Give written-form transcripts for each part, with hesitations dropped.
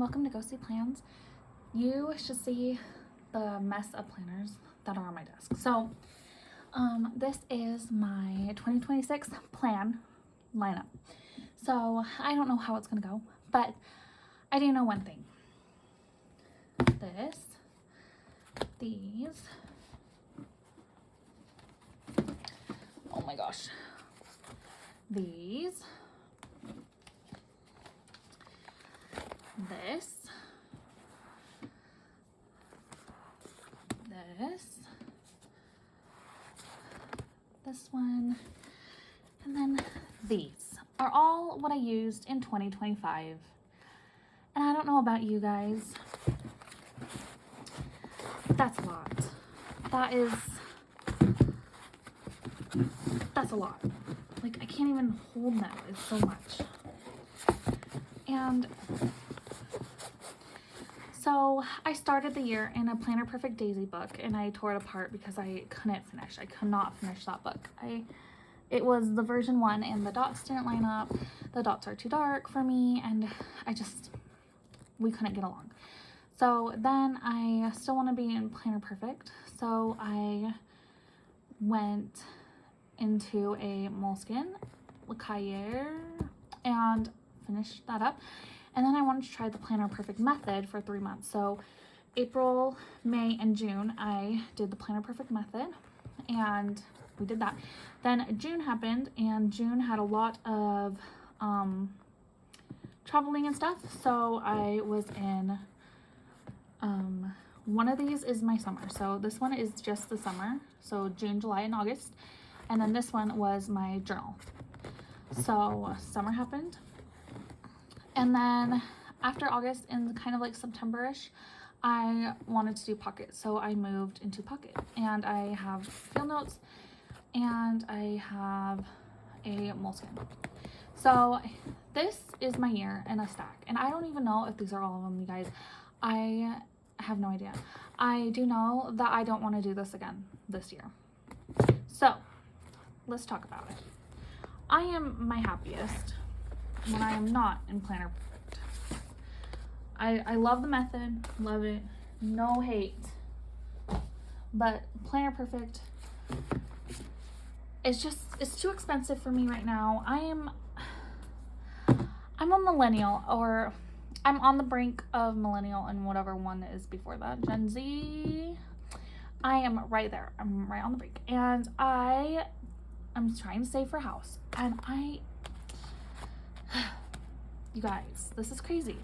welcome to GhostyPlans. You should see the mess of planners that are on my desk. So, this is my 2026 plan lineup. So, I don't know how it's gonna go, but I do know one thing. These, oh my gosh, these, this one, and then these are all what I used in 2025. And I don't know about you guys, that's a lot. That's a lot. Like, I can't even hold that. It's so much. And so I started the year in a Planner Perfect Daisy book, and I tore it apart because I couldn't finish. I could not finish that book. It was the version 1 and the dots didn't line up. The dots are too dark for me, and we couldn't get along. So then I still want to be in Planner Perfect, so I went into a Moleskine Voyager and finished that up. And then I wanted to try the Planner Perfect method for 3 months. So April, May, and June, I did the Planner Perfect method, and we did that. Then June happened, and June had a lot of traveling and stuff. So I was in, one of these is my summer. So this one is just the summer. So June, July, and August. And then this one was my journal. So summer happened. And then after August, in kind of like September-ish, I wanted to do Pocket. So I moved into Pocket. And I have field notes, and I have a Moleskine. So this is my year in a stack. And I don't even know if these are all of them, you guys. I have no idea. I do know that I don't want to do this again this year. So let's talk about it. I am my happiest when I am not in Planner Perfect. I love the method, love it, no hate. But Planner Perfect, it's too expensive for me right now. I'm a millennial, or I'm on the brink of millennial and whatever one is before that, Gen Z. I am right there. I'm right on the brink. And I'm trying to save for a house. And you guys, this is crazy.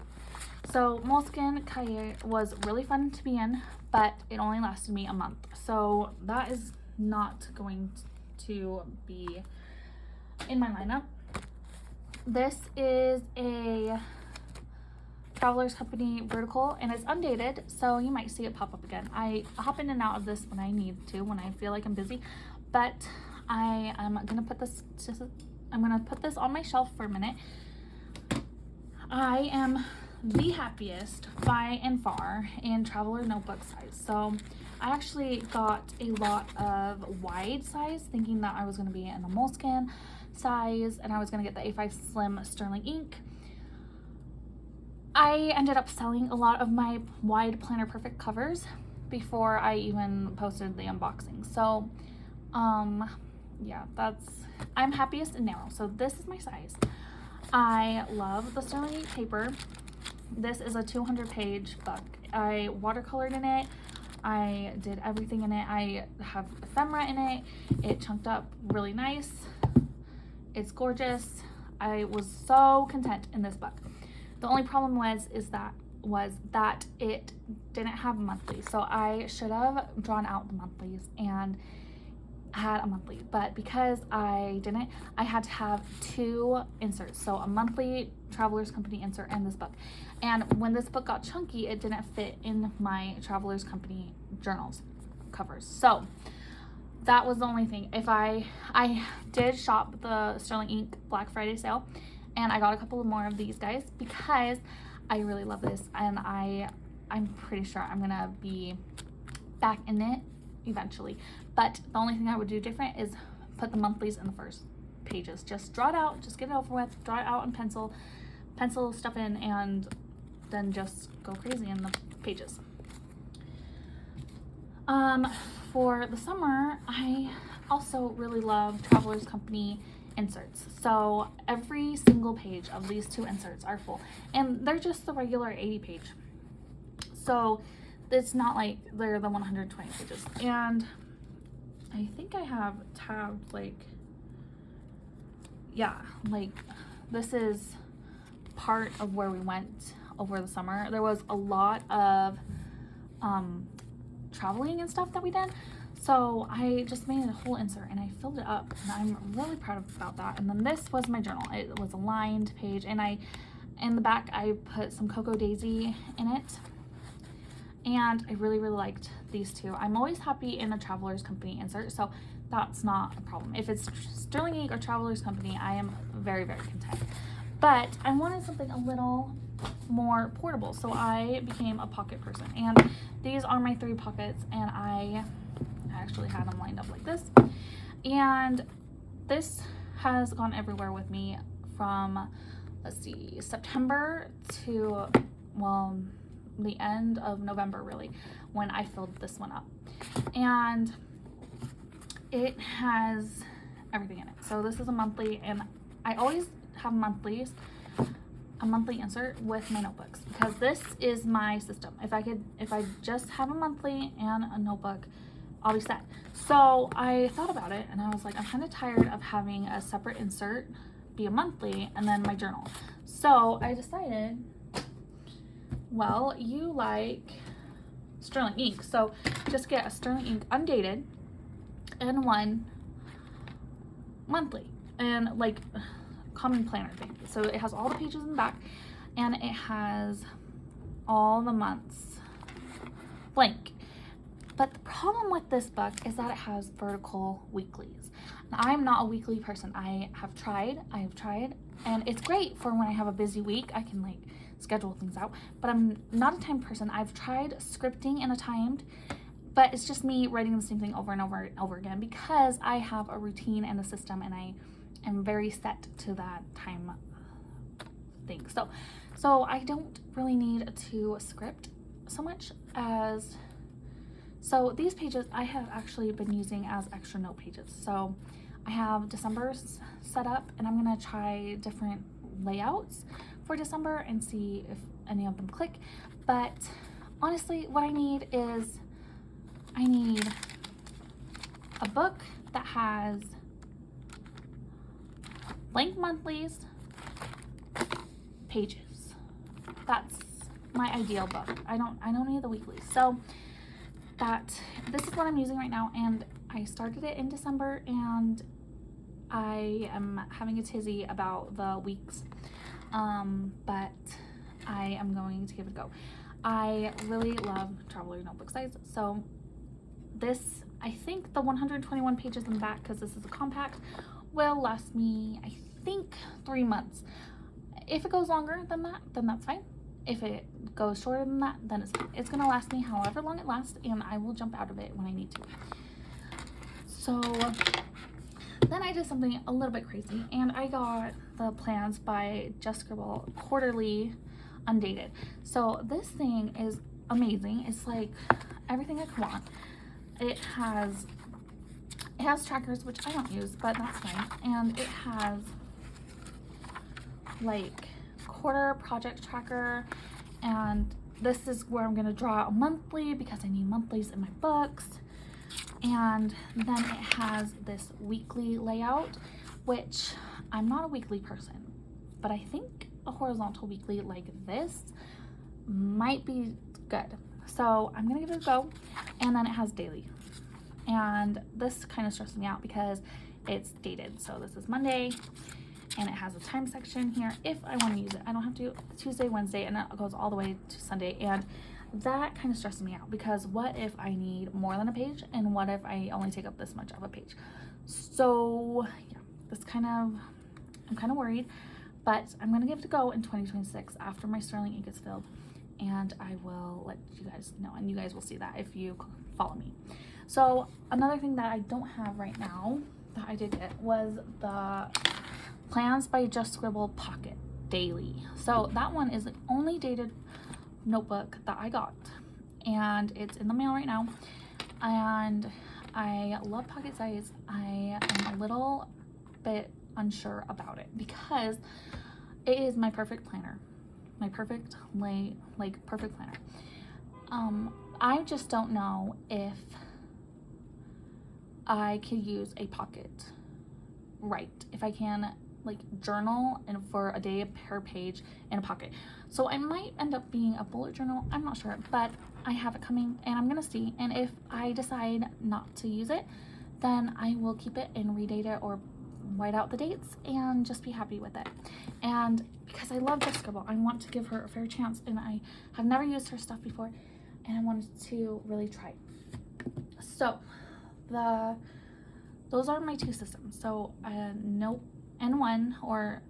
So Moleskine Kaye was really fun to be in, but it only lasted me a month. So that is not going to be in my lineup. This is a Traveler's Company vertical, and it's undated, so you might see it pop up again. I hop in and out of this when I need to, when I feel like I'm busy, but I am gonna put this on my shelf for a minute. I am the happiest by and far in Traveler notebook size. So I actually got a lot of wide size, thinking that I was gonna be in the Moleskine size, and I was gonna get the A5 Slim Sterling ink. I ended up selling a lot of my wide Planner Perfect covers before I even posted the unboxing. So yeah, I'm happiest in narrow. So this is my size. I love the Sterling ink paper. This is a 200-page book. I watercolored in it. I did everything in it. I have ephemera in it. It chunked up really nice. It's gorgeous. I was so content in this book. The only problem was that it didn't have monthly. So I should have drawn out the monthlies and had a monthly, but because I didn't, I had to have 2 inserts. So a monthly Traveler's Company insert and this book. And when this book got chunky, it didn't fit in my Traveler's Company journals covers. So that was the only thing. If I did shop the Sterling ink Black Friday sale, and I got a couple more of these guys because I really love this, and I'm pretty sure I'm gonna be back in it eventually. But the only thing I would do different is put the monthlies in the first pages. Just draw it out, just get it over with, draw it out in pencil stuff in, and then just go crazy in the pages. For the summer, I also really love Traveler's Company inserts. So every single page of these 2 inserts are full, and they're just the regular 80 page. So it's not like they're the 120 pages. And I think I have tabbed like, yeah, like this is part of where we went over the summer. There was a lot of traveling and stuff that we did, so I just made a whole insert and I filled it up, and I'm really proud about that. And then this was my journal. It was a lined page, and in the back I put some Cocoa Daisy in it, and I really liked these 2. I'm always happy in a Traveler's Company insert, so that's not a problem. If it's Sterling Ink or Traveler's Company, I am very content. But I wanted something a little more portable, so I became a pocket person, and these are my 3 pockets, and I actually had them lined up like this, and this has gone everywhere with me from, let's see, September to, well, the end of November, really, when I filled this one up. And it has everything in it. So this is a monthly, and I always have a monthly insert with my notebooks, because this is my system. If I just have a monthly and a notebook, I'll be set. So I thought about it, and I was like, I'm kind of tired of having a separate insert be a monthly and then my journal. So I decided, well, you like Sterling Ink, so just get a Sterling Ink undated and one monthly, and like common planner thing. So it has all the pages in the back, and it has all the months blank. But the problem with this book is that it has vertical weeklies. Now, I'm not a weekly person. I have tried, and it's great for when I have a busy week. I can like schedule things out, but I'm not a timed person. I've tried scripting in a timed, but it's just me writing the same thing over and over and over again, because I have a routine and a system, and I am very set to that time thing. So I don't really need to script so much as, so these pages I have actually been using as extra note pages. So I have December's set up, and I'm gonna try different layouts for December and see if any of them click. But honestly, what I need is, I need a book that has blank monthlies, pages. That's my ideal book. I don't need the weeklies. So this is what I'm using right now, and I started it in December, and I am having a tizzy about the weeks, but I am going to give it a go. I really love Traveler notebook size, so this, I think the 121 pages in the back, because this is a compact, will last me, I think, 3 months. If it goes longer than that, then that's fine. If it goes shorter than that, then it's fine. It's gonna last me however long it lasts, and I will jump out of it when I need to. So then I did something a little bit crazy, and I got the plans by Scribble quarterly undated. So this thing is amazing. It's like everything I could want. It has trackers, which I don't use, but that's fine. And it has like quarter project tracker, and this is where I'm gonna draw a monthly, because I need monthlies in my books. And then it has this weekly layout, which I'm not a weekly person, but I think a horizontal weekly like this might be good. So I'm gonna give it a go. And then it has daily, and this kind of stresses me out because it's dated. So this is Monday, and it has a time section here if I want to use it. I don't have to. Tuesday, Wednesday, and it goes all the way to Sunday, and that kind of stresses me out, because what if I need more than a page, and what if I only take up this much of a page? So yeah, I'm kind of worried, but I'm gonna give it a go in 2026 after my Sterling Ink is filled, and I will let you guys know, and you guys will see that if you follow me. So another thing that I don't have right now that I did get was the Plans by Scribble Pocket Daily. So that one is only dated notebook that I got, and it's in the mail right now, and I love pocket size. I am a little bit unsure about it because it is my perfect planner, my perfect perfect planner. I just don't know if I could use a pocket, right? If I can like journal and for a day per page in a pocket. So I might end up being a bullet journal, I'm not sure, but I have it coming and I'm gonna see, and if I decide not to use it, then I will keep it and redate it or white out the dates and just be happy with it. And because I love this Scribble, I want to give her a fair chance, and I have never used her stuff before, and I wanted to really try. So those are my two systems. So note N1 or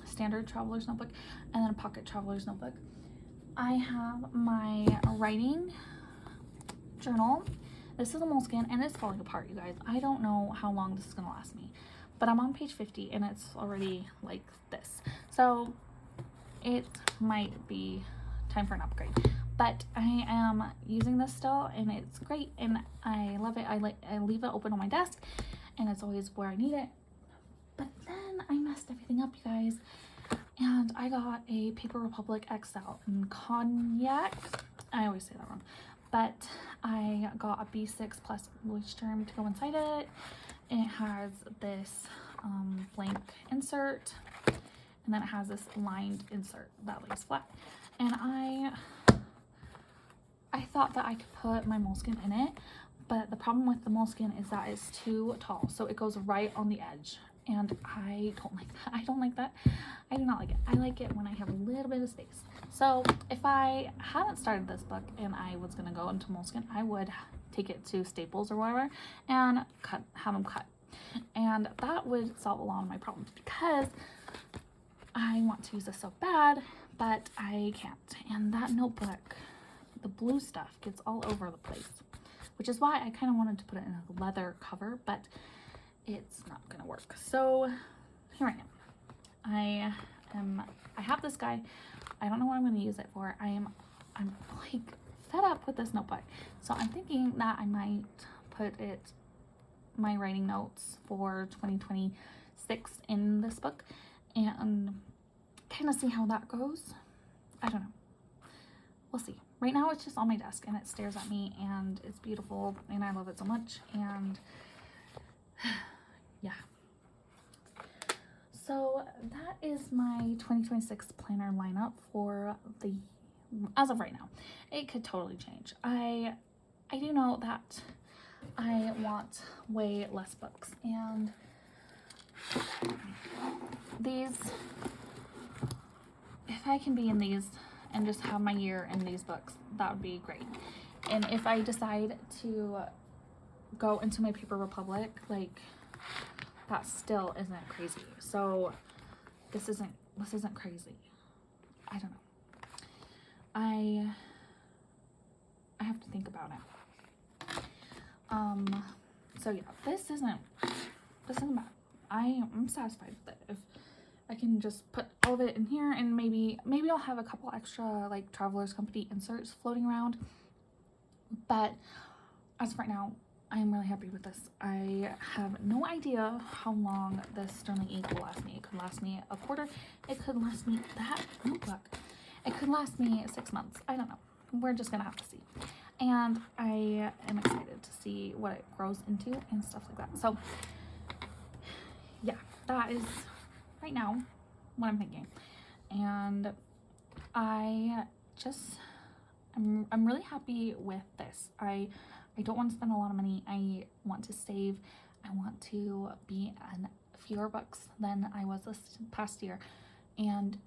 standard traveler's notebook, and then a pocket traveler's notebook. I have my writing journal. This is a Moleskine and it's falling apart, you guys. I don't know how long this is gonna last me, but I'm on page 50 and it's already like this. So it might be time for an upgrade, but I am using this still and it's great and I love it. I leave it open on my desk and it's always where I need it. But then I messed everything up, you guys, and I got a Paper Republic XL in cognac. I always say that wrong, but I got a B6 plus moisture to go inside it. And it has this blank insert, and then it has this lined insert that lays flat. And I thought that I could put my Moleskine in it, but the problem with the Moleskine is that it's too tall, so it goes right on the edge. And I don't like that. I don't like that. I do not like it. I like it when I have a little bit of space. So if I hadn't started this book and I was going to go into Moleskine, I would take it to Staples or whatever and have them cut. And that would solve a lot of my problems because I want to use this so bad, but I can't. And that notebook, the blue stuff gets all over the place, which is why I kind of wanted to put it in a leather cover, but it's not gonna work. So here I am. I have this guy. I don't know what I'm gonna use it for. I'm like fed up with this notebook. So I'm thinking that I might put my writing notes for 2026 in this book and kind of see how that goes. I don't know. We'll see. Right now it's just on my desk and it stares at me and it's beautiful and I love it so much, and yeah. So that is my 2026 planner lineup for as of right now. It could totally change. I do know that I want way less books, and these, if I can be in these and just have my year in these books, that would be great. And if I decide to go into my Paper Republic, like, that still isn't crazy. So this isn't crazy. I don't know. I have to think about it. So yeah, this isn't bad. I'm satisfied with it. If I can just put all of it in here, and maybe I'll have a couple extra like Traveler's Company inserts floating around. But as of right now, I'm really happy with this. I have no idea how long this journaling ink will last me. It could last me a quarter. It could last me that notebook. It could last me 6 months. I don't know. We're just gonna have to see. And I am excited to see what it grows into and stuff like that. So yeah, that is right now what I'm thinking. And I'm really happy with this. I don't want to spend a lot of money. I want to save. I want to be on fewer books than I was this past year. And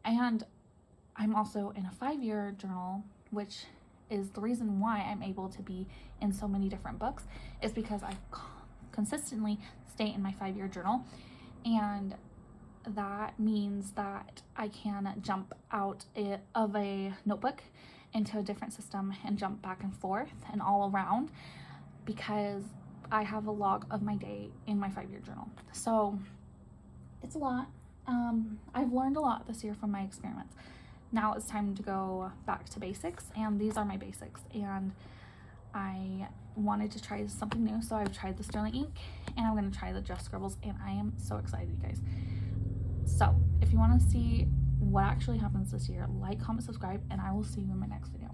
I'm also in a 5-year journal, which is the reason why I'm able to be in so many different books, is because I consistently stay in my 5-year journal. And that means that I can jump out of a notebook into a different system and jump back and forth and all around, because I have a log of my day in my 5-year journal. So it's a lot. I've learned a lot this year from my experiments. now it's time to go back to basics, and these are my basics, and I wanted to try something new, so I've tried the Sterling ink, and I'm going to try the Just Scribbles, and I am so excited, you guys. So if you want to see what actually happens this year, like, comment, subscribe, and I will see you in my next video.